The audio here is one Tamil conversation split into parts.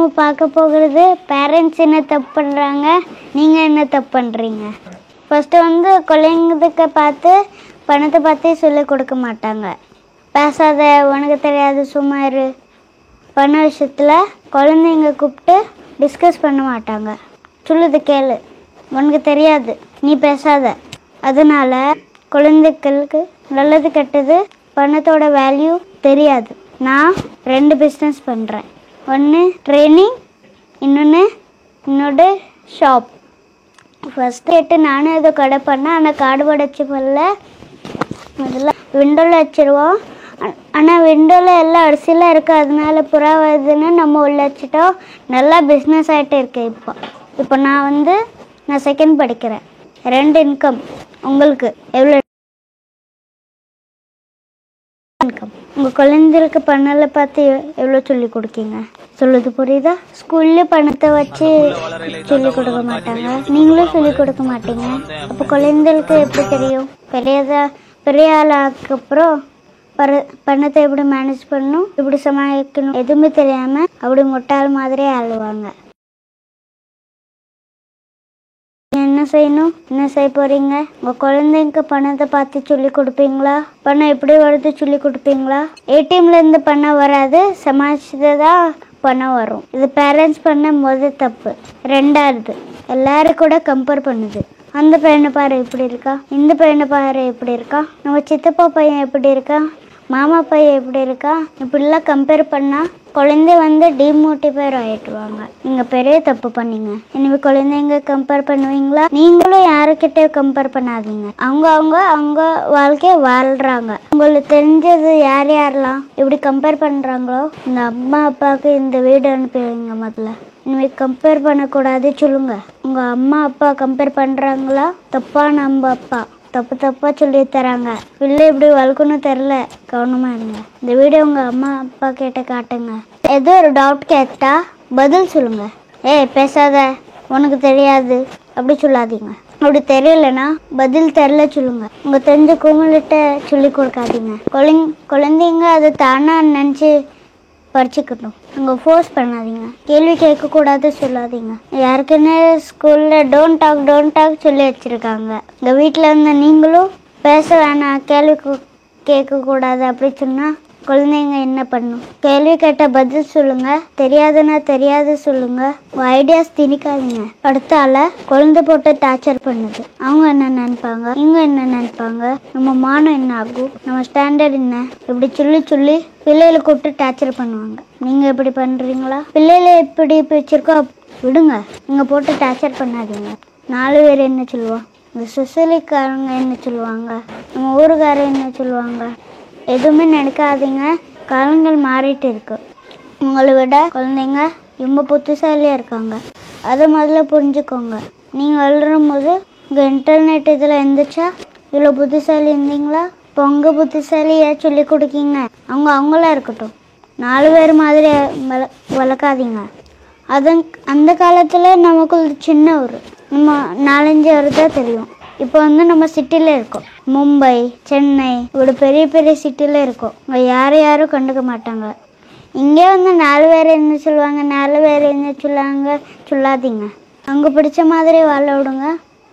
நம்ம பார்க்க போகிறது பேரண்ட்ஸ் என்ன தப்பு பண்ணுறாங்க, நீங்கள் என்ன தப்பு பண்ணுறீங்க. ஃபஸ்ட்டு வந்து குழந்தைங்களுக்கு பார்த்து பணத்தை பற்றி சொல்லிக் கொடுக்க மாட்டாங்க. பேசாத, உனக்கு தெரியாது, சும்மா இரு. பண விஷயத்தில் குழந்தைங்க கூப்பிட்டு டிஸ்கஸ் பண்ண மாட்டாங்க. சொல்லுது கேளு, உனக்கு தெரியாது, நீ பேசாத. அதனால் குழந்தைகளுக்கு நல்லது கெட்டது பணத்தோட வேல்யூ தெரியாது. நான் 2 பிஸ்னஸ் பண்ணுறேன். ஒன்று ட்ரைனிங், இன்னொன்று ஷாப். ஃபஸ்ட் கேட்டு நானும் ஏதோ கடை பண்ணேன். ஆனால் கார்டு வச்சு பண்ணல. அதில் விண்டோவில் வச்சுருவோம். ஆனால் விண்டோவில் எல்லாம் அரிசிலாம் இருக்குது. அதனால புறா வருதுன்னு நம்ம உள்ள வச்சுட்டோம். நல்லா பிஸ்னஸ் ஆகிட்டே இருக்கு. இப்போ நான் செகண்ட் படிக்கிறேன். 2 இன்கம். உங்களுக்கு எவ்வளோ இன்கம்? உங்கள் குழந்தைகளுக்கு பணத்தை பார்த்து எவ்வளோ சொல்லி கொடுக்கீங்க? சொல்லுது புரியுதா? ஸ்கூல்லேயும் பணத்தை வச்சு சொல்லிக் கொடுக்க மாட்டாங்க, நீங்களும் சொல்லிக் கொடுக்க மாட்டீங்க. அப்போ குழந்தைகளுக்கு எப்படி தெரியும்? பெரிய ஆளாக்கப்புறம் பணத்தை எப்படி மேனேஜ் பண்ணணும், எப்படி சமாளிக்கணும் எதுவுமே தெரியாமல் அப்படி முட்டாள் மாதிரியே ஆளுவாங்க. என்ன செய்யணும், என்ன செய்ய போறீங்க? உங்கள் குழந்தைங்க பணத்தை பார்த்து சொல்லி கொடுப்பீங்களா? பணம் எப்படி வருது சொல்லி கொடுப்பீங்களா? ஏடிஎம்லேருந்து பணம் வராது, சமாளிச்சது தான் பணம் வரும். இது பேரண்ட்ஸ் பண்ண முதல் தப்பு. 2வது, எல்லாரும் கூட கம்பேர் பண்ணுது. அந்த பையனை பாரு எப்படி இருக்கா, இந்த பையனை பாரு எப்படி இருக்கா, நம்ம சித்தப்பா பையன் எப்படி இருக்கா, மாமா பையன் எப்படி இருக்கா, இப்படிலாம் கம்பேர் பண்ணால் குழந்தை டிமோட்டிவேட் ஆகிட்டுருவாங்க. நீங்கள் பெரிய தப்பு பண்ணீங்க. இனிமேல் குழந்தைங்க கம்பேர் பண்ணுவீங்களா? நீங்களும் யாருக்கிட்டே கம்பேர் பண்ணாதீங்க. அவங்க வாழ்க்கையை வாழ்கிறாங்க. உங்களுக்கு தெரிஞ்சது யாரெல்லாம் இப்படி கம்பேர் பண்ணுறாங்களோ இந்த அம்மா அப்பாவுக்கு இந்த வீடு அனுப்பிடுவீங்க. முதல்ல இனிமேல் கம்பேர் பண்ணக்கூடாது சொல்லுங்க. உங்கள் அம்மா அப்பா கம்பேர் பண்ணுறாங்களா? தப்பான நம்ம அப்பா தப்பாக சொல்லி தராங்க. பிள்ளை இப்படி வளர்க்கணும் தெரில, கவனமாக இருங்க. இந்த வீடியோ உங்கள் அம்மா அப்பா கிட்ட காட்டுங்க. ஏதோ ஒரு டவுட் கேட்டா பதில் சொல்லுங்க. பேசாத, உனக்கு தெரியாது அப்படி சொல்லாதீங்க. அப்படி தெரியலன்னா பதில் தெரில சொல்லுங்க. உங்கள் தெரிஞ்ச குழந்தைகிட்ட சொல்லி கொடுக்காதீங்க. குழந்தைங்க அதை தானாக நினச்சி படிச்சுக்கட்டும். அங்கே ஃபோர்ஸ் பண்ணாதீங்க. கேள்வி கேட்கக்கூடாது சொல்லாதீங்க. யாருக்குன்னு ஸ்கூலில் டோன்ட் டாக் சொல்லி வச்சுருக்காங்க. எங்கள் வீட்டில் நீங்களும் பேச வேணாம், கேள்வி கேட்கக்கூடாது அப்படி சொன்னால் குழந்தைங்க என்ன பண்ணும்? கேள்வி கேட்ட பதில் சொல்லுங்க. தெரியாதுன்னா தெரியாது சொல்லுங்க. ஐடியாஸ் திணிக்காதீங்க. அடுத்த ஆளை குழந்தை போட்டு டார்ச்சர் பண்ணுது. அவங்க என்ன நினைப்பாங்க, இவங்க என்ன நினைப்பாங்க, நம்ம மானம் என்ன ஆகும், நம்ம ஸ்டாண்டர்ட் என்ன, இப்படி சொல்லி பிள்ளைகளை கூப்பிட்டு டார்ச்சர் பண்ணுவாங்க. நீங்கள் எப்படி பண்ணுறீங்களா? பிள்ளைகளை எப்படி வச்சிருக்கோ விடுங்க. நீங்கள் போட்டு டார்ச்சர் பண்ணாதீங்க. 4 பேர் என்ன சொல்லுவாங்க, இந்த சொசலிக்காரங்க என்ன சொல்லுவாங்க, நம்ம ஊருக்காரர் என்ன சொல்லுவாங்க, எதுவுமே நினைக்காதீங்க. காலங்கள் மாறிட்டு இருக்கு. உங்களை விட குழந்தைங்க ரொம்ப புத்திசாலியாக இருக்காங்க. அதை முதல்ல புரிஞ்சுக்கோங்க. நீங்கள் வளரும் போது உங்கள் இன்டர்நெட் இதில் இருந்துச்சா? இவ்வளோ புத்திசாலி இருந்தீங்களா? இப்போ உங்கள் புத்திசாலியாக சொல்லி கொடுக்கீங்க. அவங்களா இருக்கட்டும். 4 பேர் மாதிரி வளர்க்காதீங்க. அந்த காலத்தில் நமக்கு சின்ன ஊர், நம்ம 4-5 ஊர் தான் தெரியும். இப்போ நம்ம சிட்டியில் இருக்கோம். மும்பை, சென்னை, இப்படி பெரிய சிட்டியில் இருக்கோம். இங்கே யாரும் கண்டுக்க மாட்டாங்க. இங்கே 4 பேர் என்ன சொல்லுவாங்க, 4 பேர் என்ன சொல்லாதீங்க. அங்கே பிடிச்ச மாதிரி வாழ விடுங்க.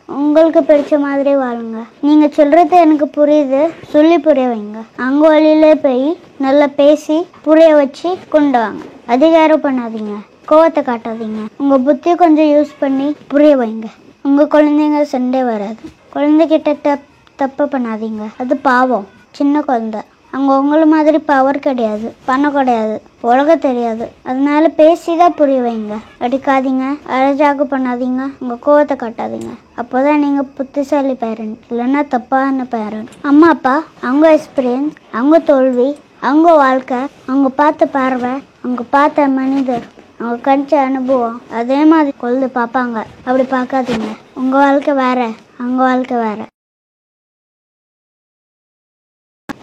உங்களுக்கு பிடிச்ச மாதிரி வாழுங்க. நீங்கள் சொல்கிறது எனக்கு புரியுது, சொல்லி புரிய வைங்க. அங்கே வழியிலே போய் நல்லா பேசி புரிய வச்சு கொண்டு வாங்க. அதிகாரம் பண்ணாதீங்க, கோவத்தை காட்டாதீங்க. உங்கள் புத்தியை கொஞ்சம் யூஸ் பண்ணி புரிய வைங்க. உங்கள் குழந்தைங்க சண்டே வராது. குழந்தைகிட்ட தப்பு பண்ணாதீங்க. அது பாவம், சின்ன குழந்தை. அவங்க உங்களை மாதிரி பவர் கிடையாது, பணம் கிடையாது, உலகம் தெரியாது. அதனால பேசி தான் புரிய வைங்க. அடிக்காதீங்க, அழகாக பண்ணாதீங்க, உங்கள் கோவத்தை காட்டாதீங்க. அப்போ தான் நீங்கள் புத்திசாலி பேரண்ட், இல்லைன்னா தப்பான பேரண்ட். அம்மா அப்பா அவங்க எக்ஸ்பீரியன்ஸ், அவங்க தோல்வி, அவங்க வாழ்க்கை, அவங்க பார்த்த பார்வை, அவங்க பார்த்த மனிதர், அவங்க கணிச்ச அனுபவம், அதே மாதிரி கொள்ளு பார்ப்பாங்க. அப்படி பார்க்காதீங்க. உங்கள் வாழ்க்கை வேற, அவங்க வாழ்க்கை வேற.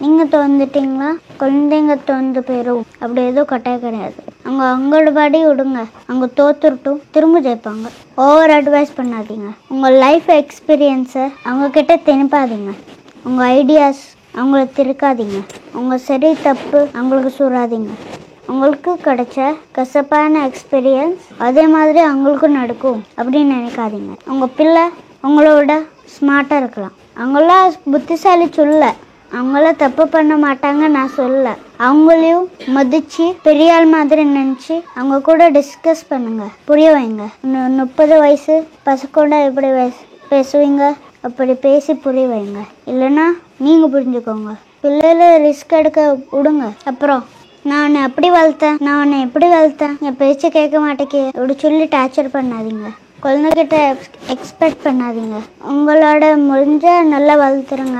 நீங்கள் தோந்துட்டீங்களா, குழந்தைங்க தோந்து போயிடும். அப்படி எதுவும் கட்டாயம் கிடையாது. அவங்களோட படி விடுங்க. அவங்க தோத்துட்டும் திரும்ப ஜெயிப்பாங்க. ஓவர் அட்வைஸ் பண்ணாதீங்க. உங்கள் லைஃப் எக்ஸ்பீரியன்ஸை அவங்கக்கிட்ட திணிப்பாதீங்க. உங்கள் ஐடியாஸ் அவங்கள திருக்காதீங்க. உங்கள் சரி தப்பு அவங்களுக்கு சொல்லாதீங்க. உங்களுக்கு கிடைச்ச கசப்பான எக்ஸ்பீரியன்ஸ் அதே மாதிரி அவங்களுக்கும் நடக்கும் அப்படின்னு நினைக்காதீங்க. உங்கள் பிள்ளை உங்களோட ஸ்மார்ட்டாக இருக்கலாம். அவங்களாம் புத்திசாலி சொல்ல, அவங்களாம் தப்பு பண்ண மாட்டாங்க நான் சொல்ல. அவங்களையும் மதித்து பெரிய ஆள் மாதிரி நினச்சி அவங்க கூட டிஸ்கஸ் பண்ணுங்க, புரிய வைங்க. 30 வயசு பசக்கூட எப்படி பேசுவீங்க அப்படி பேசி புரிய வைங்க. இல்லைன்னா நீங்கள் புரிஞ்சுக்கோங்க. பிள்ளைல ரிஸ்க் எடுக்க விடுங்க. அப்புறம் நான் உன்னை அப்படி வளர்த்தேன், நான் உன்னை எப்படி வளர்த்தேன், என் பேச்சு கேட்க மாட்டேக்கே அப்படி சொல்லி டார்ச்சர் பண்ணாதீங்க. குழந்தைகிட்ட எக்ஸ்பெக்ட் பண்ணாதீங்க. உங்களோட முடிஞ்ச நல்லா வளர்த்துருங்க.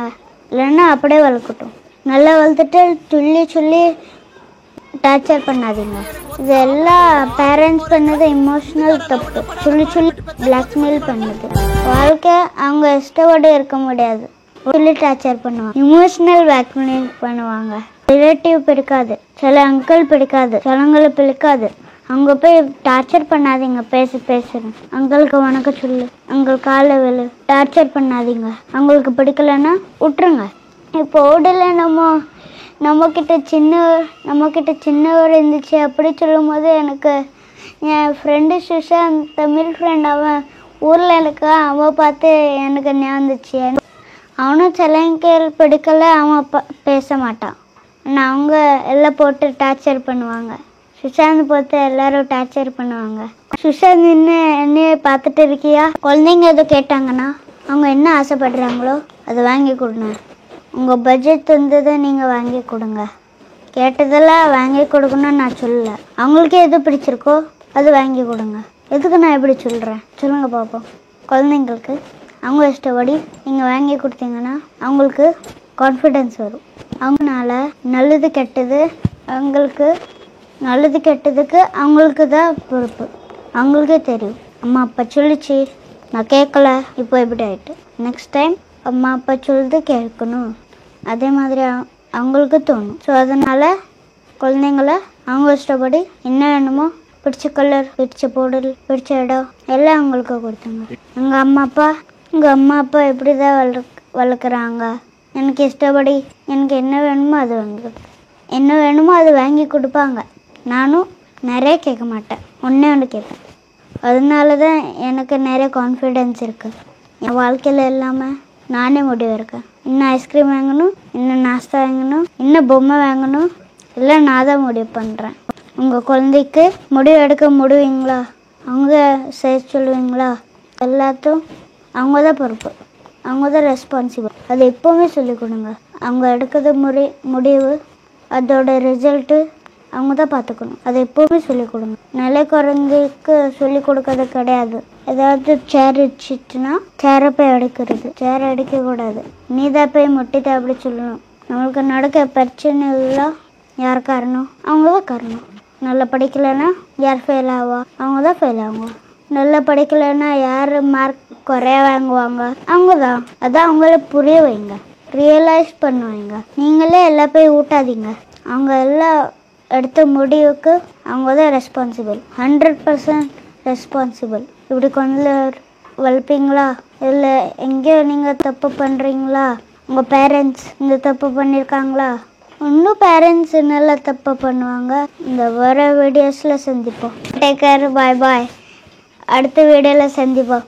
இல்லைன்னா அப்படியே வளர்க்கட்டும். நல்லா வளர்த்துட்டு சொல்லி டார்ச்சர் பண்ணாதீங்க. இது எல்லா பேரண்ட்ஸ் பண்ணது இமோஷ்னல் தப்பு. சொல்லி பிளாக்மெயில் பண்ணுது. வாழ்க்கை அவங்க இஷ்டப்படி இருக்க முடியாது. சொல்லி டார்ச்சர் பண்ணுவாங்க, இமோஷ்னல் பிளாக்மெயில் பண்ணுவாங்க. ரிலேட்டிவ் பிடிக்காது, சில அங்கிள் பிடிக்காது, சிலங்களை பிடிக்காது. அங்கே போய் டார்ச்சர் பண்ணாதீங்க. பேசுகிறேன் அங்களுக்கு வணக்கம் சொல்லு, அங்கள் காலை விழு. டார்ச்சர் பண்ணாதீங்க. அவங்களுக்கு பிடிக்கலன்னா விட்டுருங்க. இப்போ ஓடல நம்மக்கிட்ட சின்னவர் இருந்துச்சு அப்படி சொல்லும் போது எனக்கு என் ஃப்ரெண்டு சுஷாந்த், தமிழ் ஃப்ரெண்ட், அவன் ஊரில் இருக்கா. அவன் பார்த்து எனக்கு ஞாபகம் இருந்துச்சு. அவனும் சிலங்கள் பிடிக்கல, அவன் பேச மாட்டான். ஆனால் அவங்க எல்லாம் போட்டு டார்ச்சர் பண்ணுவாங்க. சுஷாந்த் போட்டு எல்லாரும் டார்ச்சர் பண்ணுவாங்க. சுஷாந்த் என்னைய பார்த்துட்டு இருக்கியா? குழந்தைங்க எதுவும் கேட்டாங்கன்னா அவங்க என்ன ஆசைப்படுறாங்களோ அதை வாங்கி கொடுங்க. உங்கள் பட்ஜெட் வந்ததை நீங்கள் வாங்கி கொடுங்க. கேட்டதெல்லாம் வாங்கி கொடுக்கணும்னு நான் சொல்லலை. அவங்களுக்கு எது பிடிச்சிருக்கோ அது வாங்கி கொடுங்க. எதுக்கு நான் எப்படி சொல்கிறேன் சொல்லுங்க பார்ப்போம். குழந்தைங்களுக்கு அவங்க இஷ்டப்படி நீங்கள் வாங்கி கொடுத்தீங்கன்னா அவங்களுக்கு கான்ஃபிடென்ஸ் வரும். அவங்களால நல்லது கெட்டதுக்கு அவங்களுக்கு தான் பொறுப்பு. அவங்களுக்கே தெரியும். அம்மா அப்பா சொல்லிச்சு, நான் கேட்கல, இப்போ எப்படி ஆகிட்டு. நெக்ஸ்ட் டைம் அம்மா அப்பா சொல்லுறது கேட்கணும். அதே மாதிரி அவங்களுக்கு தோணும். ஸோ அதனால் குழந்தைங்கள அவங்க இஷ்டப்படி என்ன வேணுமோ, பிடிச்ச கலர், பிடிச்ச பொருள், பிடிச்ச இடம் எல்லாம் அவங்களுக்கு கொடுத்தாங்க. உங்கள் அம்மா அப்பா எப்படி தான் வளர்க்குறாங்க. எனக்கு இஷ்டப்படி எனக்கு என்ன வேணுமோ அது வாங்கி கொடுப்பாங்க. நானும் நிறைய கேட்க மாட்டேன், ஒன்று கேட்பேன். அதனால தான் எனக்கு நிறைய கான்ஃபிடென்ஸ் இருக்குது. என் வாழ்க்கையில் எல்லாமே நானே முடிவு இருக்கேன். இன்னும் ஐஸ்கிரீம் வாங்கணும், இன்னும் நாஸ்தா வாங்கணும், இன்னும் பொம்மை வாங்கணும், இல்லை நான் தான் முடிவு பண்ணுறேன். உங்கள் குழந்தைக்கு முடிவு எடுக்க முடிவீங்களா? அவங்க செய்ய சொல்லுவீங்களா? எல்லாத்தையும் அவங்க தான் பொறுப்பு, அவங்க தான் ரெஸ்பான்சிபிள். அது எப்போவுமே சொல்லிக் கொடுங்க. அவங்க எடுக்கிறது முடிவு, அதோட ரிசல்ட்டு அவங்க தான் பார்த்துக்கணும். அதை எப்போவுமே சொல்லிக் கொடுங்க. நல்ல குழந்தைக்கு சொல்லிக் கொடுக்கறது கிடையாது. ஏதாவது சேர் இடிச்சிட்டுனா சேரை போய் அடிக்கிறது, சேரை அடிக்கக்கூடாது. நீ தான் போய் முட்டிட்ட அப்படி சொல்லணும். நம்மளுக்கு நடக்க பிரச்சனை எல்லாம் யார் காரணம்? அவங்க தான் காரணம். நல்லா படிக்கலைன்னா யார் ஃபெயில் ஆவா? அவங்க தான் ஃபெயில் ஆகுவாங்க. நல்லா படிக்கலைன்னா யார் மார்க் குறைய வாங்குவாங்க? அவங்க தான். அதான் அவங்கள புரிய வைங்க, ரியலைஸ் பண்ணுவாங்க. நீங்களே எல்லாம் போய் ஊட்டாதீங்க. அவங்க எல்லாம் எடுத்த முடிவுக்கு அவங்க தான் ரெஸ்பான்சிபிள், 100% ரெஸ்பான்சிபிள். இப்படி கொஞ்சம் வளர்ப்பீங்களா? இல்லை எங்கேயோ நீங்கள் தப்பு பண்ணுறீங்களா? உங்கள் பேரண்ட்ஸ் இந்த தப்பு பண்ணியிருக்காங்களா? இன்னும் பேரண்ட்ஸ் நல்லா தப்பு பண்ணுவாங்க. இந்த வர வீடியோஸில் சந்திப்போம். டேக் கேர், பாய் பாய். அடுத்த வீடியோவில் சந்திப்போம்.